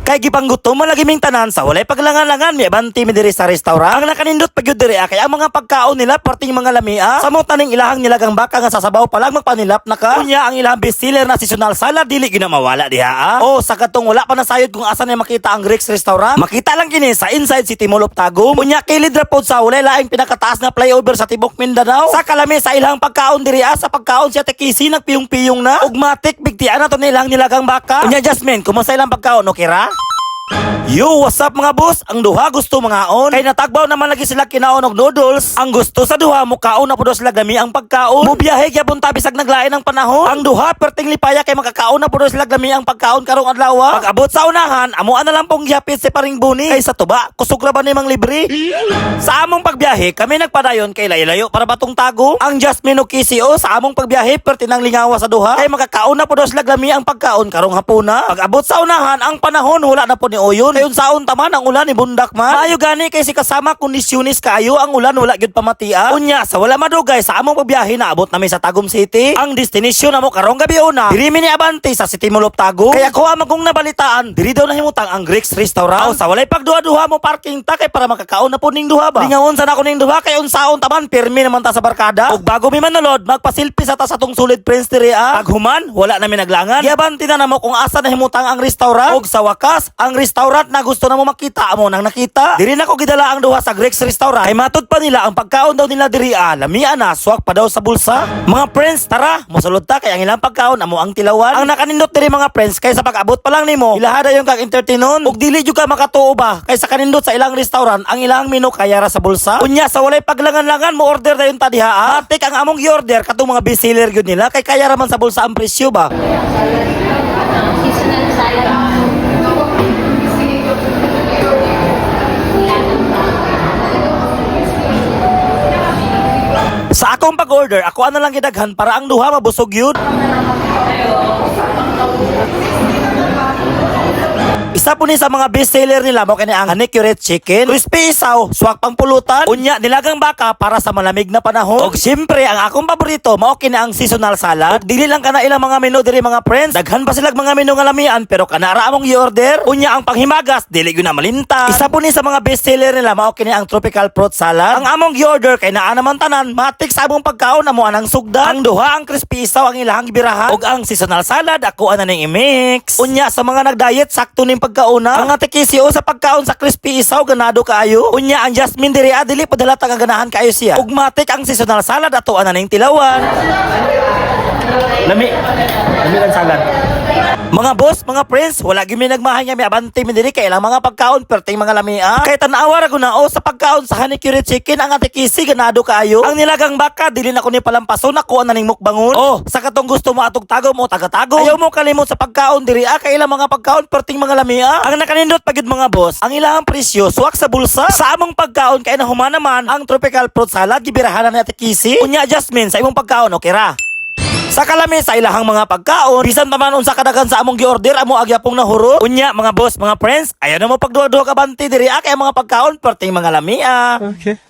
Kay gipanggutom malagiming tanan sa walay paglangan-langan mi abanti mi diri sa restaurant. Ang nakanindot pagyud diri kay ang mga pagkaon nila perting mga lamia. Sa mo taning ilahang nilagang baka nga sa sabaw pa lang magpanilap na ka. Unya ang ilahang bestseller na seasonal salad dili gyud na mawala diha. O sa katong wala pa nasayod kung asa na makita ang Rick's Restaurant. Makita lang kini sa Inside City Mall of Tagum. Unya kilid ra pod sa walay laing pinakataas na flyover sa tibok Mindanao. Sa kalami sa ilang pagkaon diri sa pagkaon siya tekisi nagpiyong-piyong na. Ugmatik bigtian na to nilang nilagang baka. Unya Jasmine, kumusta ilang pagkaon okay ra? Yo, what's up mga boss? Ang duha gusto mga on. Kay natagbaw naman lagi sila kinaon og noodles. Ang gusto sa duha mo kaon na pud sila gami ang pagkaon. Mubiyahe gyapon ta bisag naglain ang panahon. Ang duha perting lipaya kay makakaon na pud sila gami ang pagkaon karong adlaw. Pag abot sa unahan, amo ana lang pong gyapit si paring Buni. Kay sa tuba, kusog ra ba ni mang libre? Sa among pagbiyahe, kami nagpadayon kay layo-layo para batong tago. Ang Jasmine ug KCO sa among pagbiyahe pertinang lingawa sa duha. Kay makakaon na pud sila gami ang pagkaon karong hapuna. Pag abot sa unahan, ang panahon wala na pud ni Oyon. Kayon saon taman ang ulan ni bundak man. Maayo gani kay si kasama kondisyonis kaayo ang ulan wala gyud pamatia. Unya sa wala madugay sa among pagbiyahe na abot nami sa Tagum City. Ang destinasyon namo karong gabi una. Diri mi ni Abante sa City Mall of Tagum. Kaya ko among nabalitaan, diri daw nahimutang ang Rick's Restaurant. Sa walay pagduha-duha mo parking ta kay para makakaon na po ning duha ba. Lingawon sa nako ning duha kay unsaon taman pirmi naman ta sa barkada. Ug bago mi manulod, magpasilpi sa ta sa tong sulid Prince diri Pag human, wala na mi naglangan. Giabante na namo kung asa nahimutang ang restaurant. Ug sa wakas, ang restaurant na gusto na mo makita amo nang nakita. Diri na ko gidala ang duha sa Rick's Restaurant. Kay matud pa nila ang pagkaon daw nila diri lamia na swak pa daw sa bulsa. Mga friends, tara, mosulod ta kay ang ilang pagkaon amo ang tilawan. Ang nakanindot diri mga friends kay sa pag-abot pa lang nimo, ilahada yung kag entertainon. Ug dili jud ka makatuo ba kay sa kanindot sa ilang restaurant ang ilang menu kaya ra sa bulsa. Unya sa walay paglangan-langan mo order dayon ta diha. Matik ang among gi-order katong mga bestseller gyud nila kay kaya ra man sa bulsa ang presyo ba. Seasonal salad. Sa akong pag-order, ako ano lang gidaghan para ang duha mabusog yun. Isa po ni sa mga bestseller nila mo kani ang honey curate chicken, crispy isaw, swak pang pulutan, unya nilagang baka para sa malamig na panahon. Og syempre ang akong paborito mao kini ang seasonal salad. Og dili lang kana ilang mga menu diri mga friends. Daghan pa sila mga menu nga lamian pero kana ra among i-order. Unya ang panghimagas dili gyud na malinta. Isa po ni sa mga bestseller nila mao kini ang tropical fruit salad. Ang among i-order kay naa naman tanan matik sa among pagkaon amo anang sugdan. Ang duha ang crispy isaw ang ilahang gibirahan og ang seasonal salad ako ana ning i-mix. Unya sa mga nagdiet sakto ning pagkauna. Ang atikisyo sa pagkaon sa crispy isaw ganado kaayo. Unya ang Jasmine diri dili padalata nga ganahan kaayo siya. Ug matik ang seasonal salad ato ana ning tilawan. Lami lang salad. Mga boss, mga friends, wala gyud mi nagmahay nga mi abante mi diri kay ilang mga pagkaon perting mga lamia. Kay tan-awa ra gunao sa pagkaon sa honey curate chicken ang atikisi ganado kaayo. Ang nilagang baka dili na ko ni palampason ako ana ning mukbangon. Oh, sa katong gusto mo atog tago mo taga-tago. Ayaw mo kalimot sa pagkaon diri kay ilang mga pagkaon perting mga lamia. Ang nakanindot pagid mga boss, ang ilahang presyo suwak sa bulsa. Sa among pagkaon kay nahuman naman ang tropical fruit salad gibirahanan ni atikisi. Unya Jasmine sa imong pagkaon okay ra. Sa kalami sa ilahang mga pagkaon, bisan taman unsa kadagan sa among gi-order amo agyapong nahuro. Unya mga boss, mga friends, ayaw na mo pagduha-duha ka banti diri kay mga pagkaon perting mga lamia. Okay.